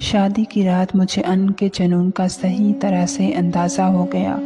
شادی کی رات مجھے ان کے جنون کا صحیح طرح سے اندازہ ہو گیا،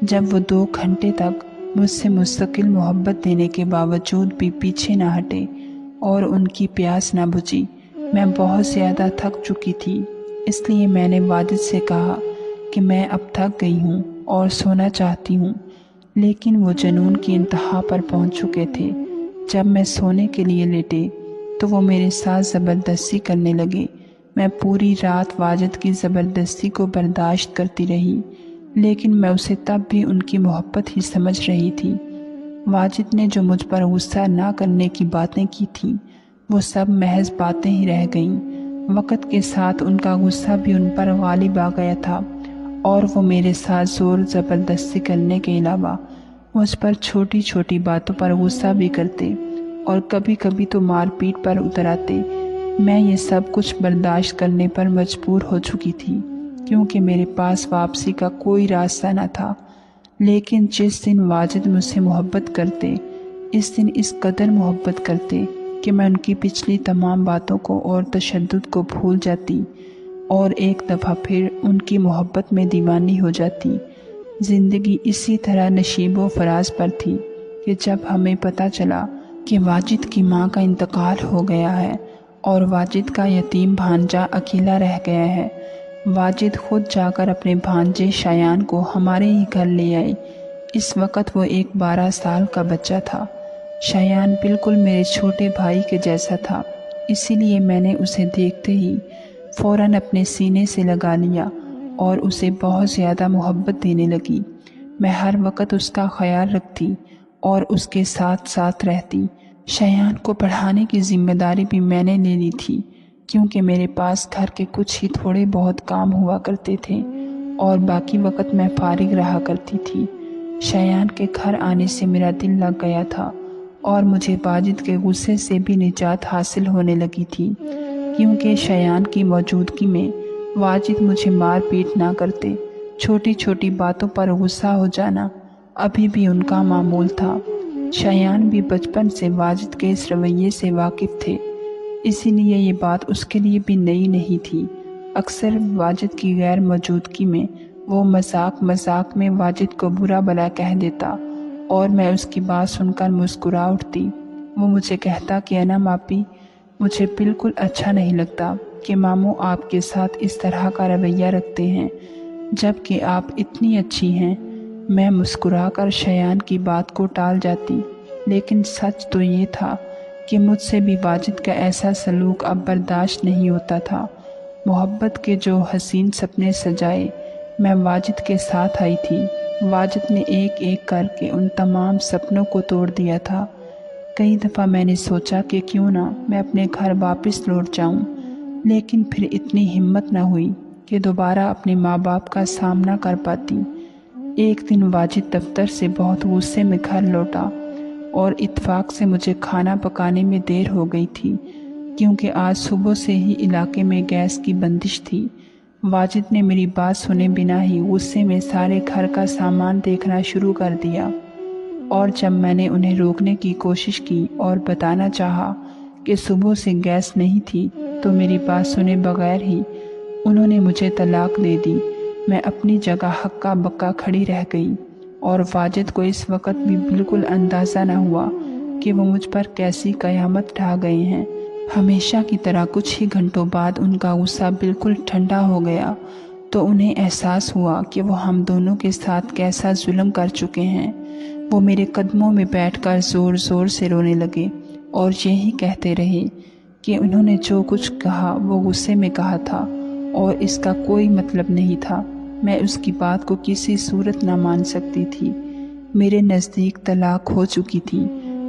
جب وہ 2 گھنٹے تک مجھ سے مستقل محبت دینے کے باوجود بھی پیچھے نہ ہٹے اور ان کی پیاس نہ بجھی۔ میں بہت زیادہ تھک چکی تھی، اس لیے میں نے واجد سے کہا کہ میں اب تھک گئی ہوں اور سونا چاہتی ہوں، لیکن وہ جنون کی انتہا پر پہنچ چکے تھے۔ جب میں سونے کے لیے لیٹے تو وہ میرے ساتھ زبردستی کرنے لگے۔ میں پوری رات واجد کی زبردستی کو برداشت کرتی رہی، لیکن میں اسے تب بھی ان کی محبت ہی سمجھ رہی تھی۔ واجد نے جو مجھ پر غصہ نہ کرنے کی باتیں کی تھیں، وہ سب محض باتیں ہی رہ گئیں۔ وقت کے ساتھ ان کا غصہ بھی ان پر غالب آ گیا تھا، اور وہ میرے ساتھ زور زبردستی کرنے کے علاوہ مجھ پر چھوٹی چھوٹی باتوں پر غصہ بھی کرتے اور کبھی کبھی تو مار پیٹ پر اتر آتے۔ میں یہ سب کچھ برداشت کرنے پر مجبور ہو چکی تھی، کیونکہ میرے پاس واپسی کا کوئی راستہ نہ تھا۔ لیکن جس دن واجد مجھ سے محبت کرتے، اس دن اس قدر محبت کرتے کہ میں ان کی پچھلی تمام باتوں کو اور تشدد کو بھول جاتی اور ایک دفعہ پھر ان کی محبت میں دیوانی ہو جاتی۔ زندگی اسی طرح نشیب و فراز پر تھی کہ جب ہمیں پتہ چلا کہ واجد کی ماں کا انتقال ہو گیا ہے اور واجد کا یتیم بھانجا اکیلا رہ گیا ہے، واجد خود جا کر اپنے بھانجے شایان کو ہمارے ہی گھر لے آئے۔ اس وقت وہ ایک 12 سال کا بچہ تھا۔ شایان بالکل میرے چھوٹے بھائی کے جیسا تھا، اسی لیے میں نے اسے دیکھتے ہی فوراً اپنے سینے سے لگا لیا اور اسے بہت زیادہ محبت دینے لگی۔ میں ہر وقت اس کا خیال رکھتی اور اس کے ساتھ ساتھ رہتی۔ شایان کو پڑھانے کی ذمہ داری بھی میں نے لے لی تھی، کیونکہ میرے پاس گھر کے کچھ ہی تھوڑے بہت کام ہوا کرتے تھے اور باقی وقت میں فارغ رہا کرتی تھی۔ شایان کے گھر آنے سے میرا دل لگ گیا تھا اور مجھے واجد کے غصے سے بھی نجات حاصل ہونے لگی تھی، کیونکہ شایان کی موجودگی میں واجد مجھے مار پیٹ نہ کرتے۔ چھوٹی چھوٹی باتوں پر غصہ ہو جانا ابھی بھی ان کا معمول تھا۔ شایان بھی بچپن سے واجد کے اس رویے سے واقف تھے، اسی لیے یہ بات اس کے لیے بھی نئی نہیں تھی۔ اکثر واجد کی غیر موجودگی میں وہ مذاق میں واجد کو برا بھلا کہہ دیتا اور میں اس کی بات سن کر مسکرا اٹھتی۔ وہ مجھے کہتا کہ انا ماپی، مجھے بالکل اچھا نہیں لگتا کہ ماموں آپ کے ساتھ اس طرح کا رویہ رکھتے ہیں، جب کہ آپ اتنی اچھی ہیں۔ میں مسکرا کر شایان کی بات کو ٹال جاتی، لیکن سچ تو یہ تھا کہ مجھ سے بھی واجد کا ایسا سلوک اب برداشت نہیں ہوتا تھا۔ محبت کے جو حسین سپنے سجائے میں واجد کے ساتھ آئی تھی، واجد نے ایک ایک کر کے ان تمام سپنوں کو توڑ دیا تھا۔ کئی دفعہ میں نے سوچا کہ کیوں نہ میں اپنے گھر واپس لوٹ جاؤں، لیکن پھر اتنی ہمت نہ ہوئی کہ دوبارہ اپنے ماں باپ کا سامنا کر پاتی۔ ایک دن واجد دفتر سے بہت غصے میں گھر لوٹا اور اتفاق سے مجھے کھانا پکانے میں دیر ہو گئی تھی، کیونکہ آج صبح سے ہی علاقے میں گیس کی بندش تھی۔ واجد نے میری بات سنے بنا ہی غصے میں سارے گھر کا سامان دیکھنا شروع کر دیا، اور جب میں نے انہیں روکنے کی کوشش کی اور بتانا چاہا کہ صبح سے گیس نہیں تھی، تو میری بات سنے بغیر ہی انہوں نے مجھے طلاق دے دی۔ میں اپنی جگہ ہکا بکا کھڑی رہ گئی، اور واجد کو اس وقت بھی بالکل اندازہ نہ ہوا کہ وہ مجھ پر کیسی قیامت ڈھا گئے ہیں۔ ہمیشہ کی طرح کچھ ہی گھنٹوں بعد ان کا غصہ بالکل ٹھنڈا ہو گیا، تو انہیں احساس ہوا کہ وہ ہم دونوں کے ساتھ کیسا ظلم کر چکے ہیں۔ وہ میرے قدموں میں بیٹھ کر زور زور سے رونے لگے اور یہی کہتے رہے کہ انہوں نے جو کچھ کہا وہ غصے میں کہا تھا اور اس کا کوئی مطلب نہیں تھا۔ میں اس کی بات کو کسی صورت نہ مان سکتی تھی۔ میرے نزدیک طلاق ہو چکی تھی۔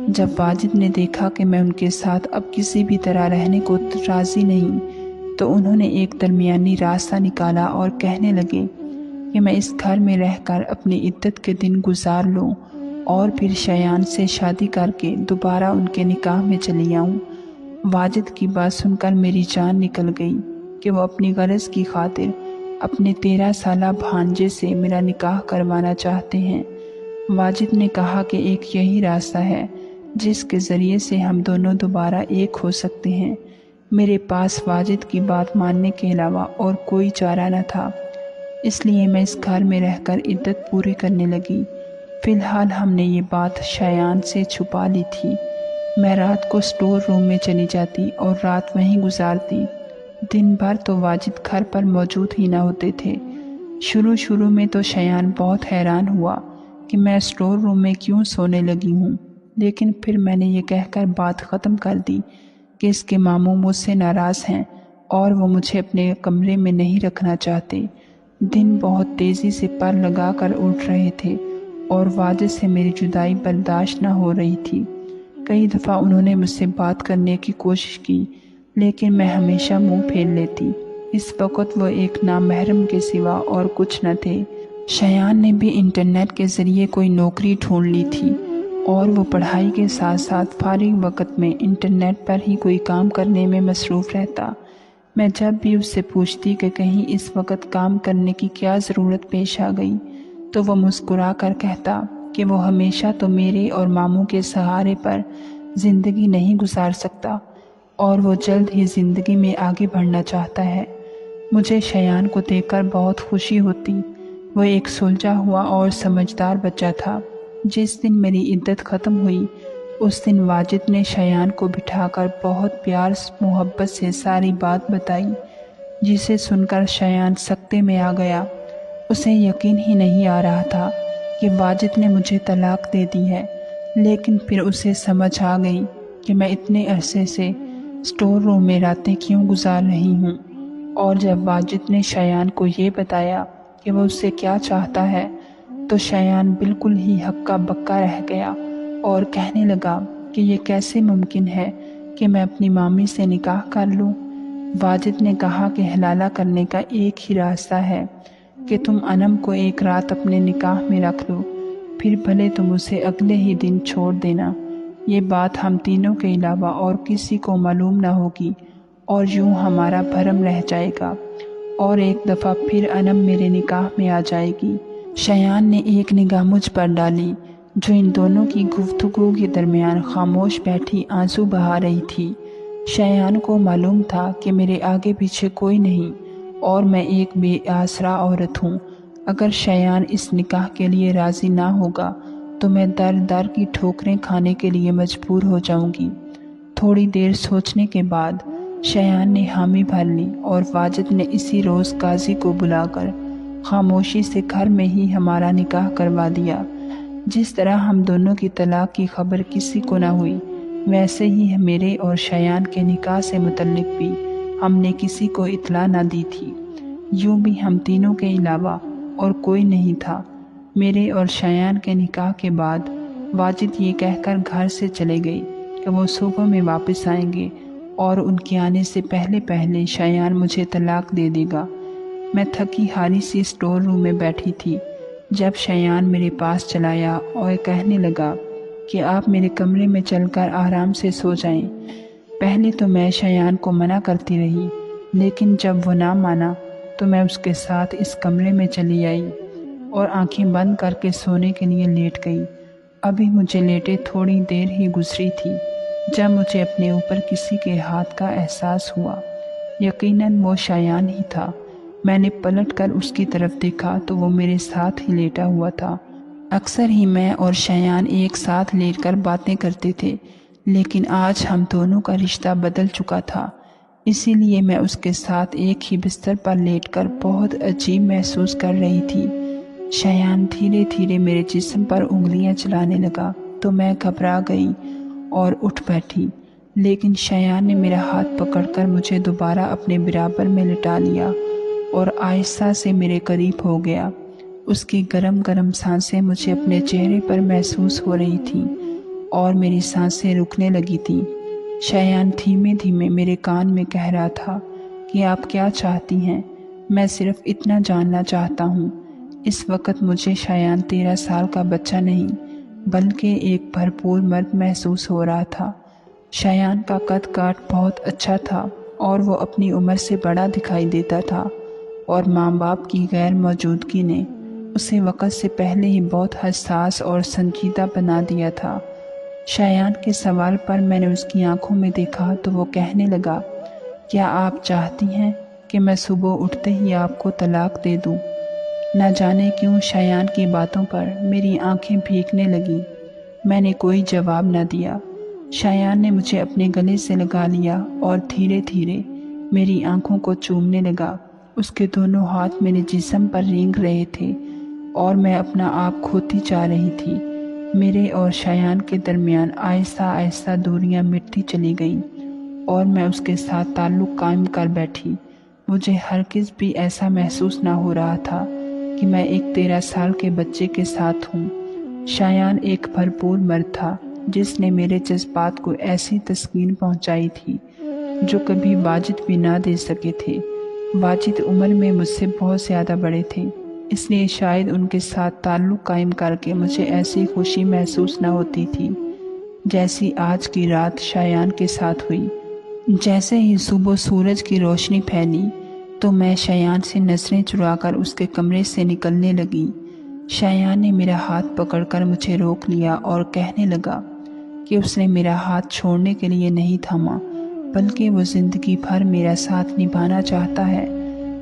جب واجد نے دیکھا کہ میں ان کے ساتھ اب کسی بھی طرح رہنے کو راضی نہیں، تو انہوں نے ایک درمیانی راستہ نکالا اور کہنے لگے کہ میں اس گھر میں رہ کر اپنی عدت کے دن گزار لوں اور پھر شایان سے شادی کر کے دوبارہ ان کے نکاح میں چلی آؤں۔ واجد کی بات سن کر میری جان نکل گئی کہ وہ اپنی غرض کی خاطر اپنے 13 سالہ بھانجے سے میرا نکاح کروانا چاہتے ہیں۔ واجد نے کہا کہ ایک یہی راستہ ہے جس کے ذریعے سے ہم دونوں دوبارہ ایک ہو سکتے ہیں، میرے پاس واجد کی بات ماننے کے علاوہ اور کوئی چارہ نہ تھا، اس لیے میں اس گھر میں رہ کر عدت پوری کرنے لگی۔ فی الحال ہم نے یہ بات شایان سے چھپا لی تھی۔ میں رات کو اسٹور روم میں چلی جاتی اور رات وہیں گزارتی۔ دن بھر تو واجد گھر پر موجود ہی نہ ہوتے تھے۔ شروع میں تو شایان بہت حیران ہوا کہ میں اسٹور روم میں کیوں سونے لگی ہوں، لیکن پھر میں نے یہ کہہ کر بات ختم کر دی کہ اس کے ماموں مجھ سے ناراض ہیں اور وہ مجھے اپنے کمرے میں نہیں رکھنا چاہتے۔ دن بہت تیزی سے پر لگا کر اٹھ رہے تھے اور واجد سے میری جدائی برداشت نہ ہو رہی تھی۔ کئی دفعہ انہوں نے مجھ سے بات کرنے کی کوشش کی، لیکن میں ہمیشہ منہ پھیر لیتی۔ اس وقت وہ ایک نامحرم کے سوا اور کچھ نہ تھے۔ شایان نے بھی انٹرنیٹ کے ذریعے کوئی نوکری ڈھونڈ لی تھی اور وہ پڑھائی کے ساتھ ساتھ فارغ وقت میں انٹرنیٹ پر ہی کوئی کام کرنے میں مصروف رہتا۔ میں جب بھی اس سے پوچھتی کہ کہیں اس وقت کام کرنے کی کیا ضرورت پیش آ گئی، تو وہ مسکرا کر کہتا کہ وہ ہمیشہ تو میرے اور ماموں کے سہارے پر زندگی نہیں گزار سکتا اور وہ جلد ہی زندگی میں آگے بڑھنا چاہتا ہے۔ مجھے شایان کو دیکھ کر بہت خوشی ہوتی۔ وہ ایک سلجھا ہوا اور سمجھدار بچہ تھا۔ جس دن میری عدت ختم ہوئی، اس دن واجد نے شایان کو بٹھا کر بہت پیار محبت سے ساری بات بتائی، جسے سن کر شایان سکتے میں آ گیا۔ اسے یقین ہی نہیں آ رہا تھا کہ واجد نے مجھے طلاق دے دی ہے، لیکن پھر اسے سمجھ آ گئی کہ میں اتنے عرصے سے اسٹور روم میں راتیں کیوں گزار رہی ہوں۔ اور جب واجد نے شایان کو یہ بتایا کہ وہ اس سے کیا چاہتا ہے، تو شایان بالکل ہی ہکا بکا رہ گیا اور کہنے لگا کہ یہ کیسے ممکن ہے کہ میں اپنی مامی سے نکاح کر لوں۔ واجد نے کہا کہ حلالہ کرنے کا ایک ہی راستہ ہے کہ تم انم کو ایک رات اپنے نکاح میں رکھ لو، پھر بھلے تم اسے اگلے ہی دن چھوڑ دینا۔ یہ بات ہم تینوں کے علاوہ اور کسی کو معلوم نہ ہوگی اور یوں ہمارا بھرم رہ جائے گا، اور ایک دفعہ پھر انم میرے نکاح میں آ جائے گی۔ شایان نے ایک نگاہ مجھ پر ڈالی، جو ان دونوں کی گفتگو کے درمیان خاموش بیٹھی آنسو بہا رہی تھی۔ شایان کو معلوم تھا کہ میرے آگے پیچھے کوئی نہیں اور میں ایک بے آسرا عورت ہوں۔ اگر شایان اس نکاح کے لیے راضی نہ ہوگا تو میں در در کی ٹھوکریں کھانے کے لیے مجبور ہو جاؤں گی۔ تھوڑی دیر سوچنے کے بعد شایان نے حامی بھر لی اور واجد نے اسی روز قاضی کو بلا کر خاموشی سے گھر میں ہی ہمارا نکاح کروا دیا۔ جس طرح ہم دونوں کی طلاق کی خبر کسی کو نہ ہوئی، ویسے ہی میرے اور شایان کے نکاح سے متعلق بھی ہم نے کسی کو اطلاع نہ دی تھی۔ یوں بھی ہم تینوں کے علاوہ اور کوئی نہیں تھا۔ میرے اور شایان کے نکاح کے بعد واجد یہ کہہ کر گھر سے چلے گئے کہ وہ صبح میں واپس آئیں گے اور ان کے آنے سے پہلے شایان مجھے طلاق دے دے گا۔ میں تھکی ہاری سی اسٹور روم میں بیٹھی تھی جب شایان میرے پاس چلا آیا اور کہنے لگا کہ آپ میرے کمرے میں چل کر آرام سے سو جائیں۔ پہلے تو میں شایان کو منع کرتی رہی، لیکن جب وہ نہ مانا تو میں اس کے ساتھ اس کمرے میں چلی آئی اور آنکھیں بند کر کے سونے کے لیے لیٹ گئی۔ ابھی مجھے لیٹے تھوڑی دیر ہی گزری تھی جب مجھے اپنے اوپر کسی کے ہاتھ کا احساس ہوا۔ یقیناً وہ شایان ہی تھا۔ میں نے پلٹ کر اس کی طرف دیکھا تو وہ میرے ساتھ ہی لیٹا ہوا تھا۔ اکثر ہی میں اور شایان ایک ساتھ لیٹ کر باتیں کرتے تھے، لیکن آج ہم دونوں کا رشتہ بدل چکا تھا، اسی لیے میں اس کے ساتھ ایک ہی بستر پر لیٹ کر بہت عجیب محسوس کر رہی تھی۔ شایان دھیرے دھیرے میرے جسم پر انگلیاں چلانے لگا تو میں گھبرا گئی اور اٹھ بیٹھی، لیکن شایان نے میرا ہاتھ پکڑ کر مجھے دوبارہ اپنے برابر میں لٹا لیا اور آہستہ سے میرے قریب ہو گیا۔ اس کی گرم گرم سانسیں مجھے اپنے چہرے پر محسوس ہو رہی تھیں اور میری سانسیں رکنے لگی تھیں۔ شایان دھیمے دھیمے میرے کان میں کہہ رہا تھا کہ آپ کیا چاہتی ہیں؟ میں صرف اتنا جاننا چاہتا ہوں۔ اس وقت مجھے شایان 13 سال کا بچہ نہیں بلکہ ایک بھرپور مرد محسوس ہو رہا تھا۔ شایان کا قد کاٹ بہت اچھا تھا اور وہ اپنی عمر سے بڑا دکھائی دیتا تھا، اور ماں باپ کی غیر موجودگی نے اسے وقت سے پہلے ہی بہت حساس اور سنجیدہ بنا دیا تھا۔ شایان کے سوال پر میں نے اس کی آنکھوں میں دیکھا تو وہ کہنے لگا کیا آپ چاہتی ہیں کہ میں صبح اٹھتے ہی آپ کو طلاق دے دوں؟ نہ جانے کیوں شایان کی باتوں پر میری آنکھیں بھیگنے لگیں۔ میں نے کوئی جواب نہ دیا۔ شایان نے مجھے اپنے گلے سے لگا لیا اور دھیرے دھیرے میری آنکھوں کو چومنے لگا۔ اس کے دونوں ہاتھ میرے جسم پر رینگ رہے تھے اور میں اپنا آپ کھوتی جا رہی تھی۔ میرے اور شایان کے درمیان آہستہ آہستہ دوریاں مٹتی چلی گئیں اور میں اس کے ساتھ تعلق قائم کر بیٹھی۔ مجھے ہرگز بھی ایسا محسوس نہ ہو رہا تھا کہ میں ایک 13 سال کے بچے کے ساتھ ہوں۔ شایان ایک بھرپور مرد تھا جس نے میرے جذبات کو ایسی تسکین پہنچائی تھی جو کبھی واجد بھی نہ دے سکے تھے۔ واجد عمر میں مجھ سے بہت زیادہ بڑے تھے، اس لیے شاید ان کے ساتھ تعلق قائم کر کے مجھے ایسی خوشی محسوس نہ ہوتی تھی جیسی آج کی رات شایان کے ساتھ ہوئی۔ جیسے ہی صبح سورج کی روشنی پھیلی تو میں شایان سے نظریں چرا کر اس کے کمرے سے نکلنے لگی۔ شایان نے میرا ہاتھ پکڑ کر مجھے روک لیا اور کہنے لگا کہ اس نے میرا ہاتھ چھوڑنے کے لیے نہیں تھاما بلکہ وہ زندگی بھر میرا ساتھ نبھانا چاہتا ہے۔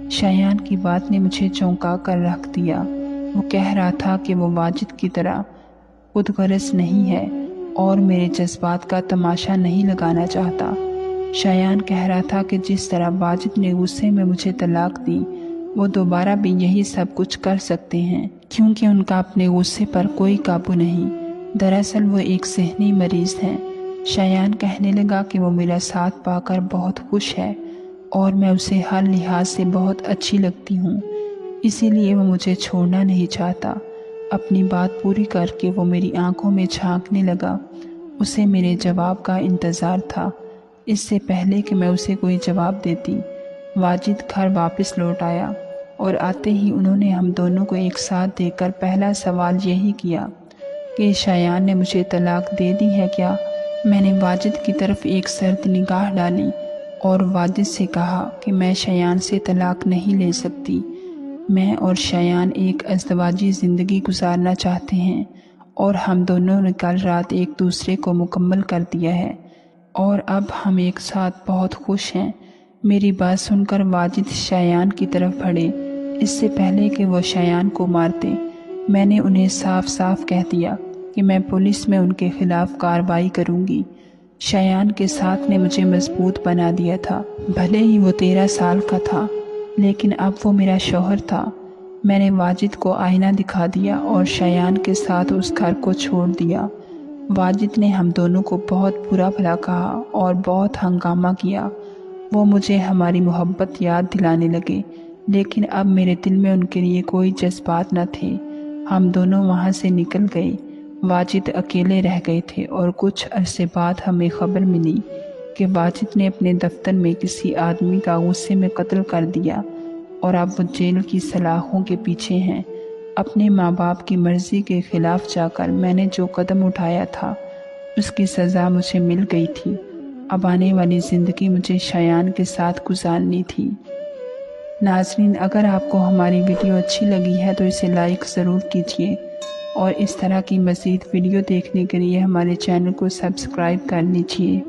شایان کی بات نے مجھے چونکا کر رکھ دیا۔ وہ کہہ رہا تھا کہ وہ واجد کی طرح خود غرض نہیں ہے اور میرے جذبات کا تماشا نہیں لگانا چاہتا۔ شایان کہہ رہا تھا کہ جس طرح واجد نے غصے میں مجھے طلاق دی وہ دوبارہ بھی یہی سب کچھ کر سکتے ہیں کیونکہ ان کا اپنے غصے پر کوئی قابو نہیں۔ دراصل وہ ایک ذہنی مریض ہیں۔ شایان کہنے لگا کہ وہ میرا ساتھ پا کر بہت خوش ہے اور میں اسے ہر لحاظ سے بہت اچھی لگتی ہوں، اسی لیے وہ مجھے چھوڑنا نہیں چاہتا۔ اپنی بات پوری کر کے وہ میری آنکھوں میں جھانکنے لگا۔ اسے میرے جواب کا انتظار تھا۔ اس سے پہلے کہ میں اسے کوئی جواب دیتی، واجد گھر واپس لوٹ آیا اور آتے ہی انہوں نے ہم دونوں کو ایک ساتھ دیکھ کر پہلا سوال یہی کیا کہ شایان نے مجھے طلاق دے دی ہے کیا؟ میں نے واجد کی طرف ایک سرد نگاہ ڈالی اور واجد سے کہا کہ میں شایان سے طلاق نہیں لے سکتی۔ میں اور شایان ایک ازدواجی زندگی گزارنا چاہتے ہیں اور ہم دونوں نے کل رات ایک دوسرے کو مکمل کر دیا ہے اور اب ہم ایک ساتھ بہت خوش ہیں۔ میری بات سن کر واجد شایان کی طرف بڑھے۔ اس سے پہلے کہ وہ شایان کو مارتے میں نے انہیں صاف صاف کہہ دیا کہ میں پولیس میں ان کے خلاف کارروائی کروں گی۔ شایان کے ساتھ نے مجھے مضبوط بنا دیا تھا، بھلے ہی وہ 13 سال کا تھا لیکن اب وہ میرا شوہر تھا۔ میں نے واجد کو آئینہ دکھا دیا اور شایان کے ساتھ اس گھر کو چھوڑ دیا۔ واجد نے ہم دونوں کو بہت برا بھلا کہا اور بہت ہنگامہ کیا۔ وہ مجھے ہماری محبت یاد دلانے لگے لیکن اب میرے دل میں ان کے لیے کوئی جذبات نہ تھے۔ ہم دونوں وہاں سے نکل گئے۔ واجد اکیلے رہ گئے تھے اور کچھ عرصے بعد ہمیں خبر ملی کہ واجد نے اپنے دفتر میں کسی آدمی کا غصے میں قتل کر دیا اور اب وہ جیل کی سلاخوں کے پیچھے ہیں۔ اپنے ماں باپ کی مرضی کے خلاف جا کر میں نے جو قدم اٹھایا تھا اس کی سزا مجھے مل گئی تھی۔ اب آنے والی زندگی مجھے شایان کے ساتھ گزارنی تھی۔ ناظرین، اگر آپ کو ہماری ویڈیو اچھی لگی ہے تو اسے لائک ضرور کیجیے اور اس طرح کی مزید ویڈیو دیکھنے کے لیے ہمارے چینل کو سبسکرائب کر لیجیے۔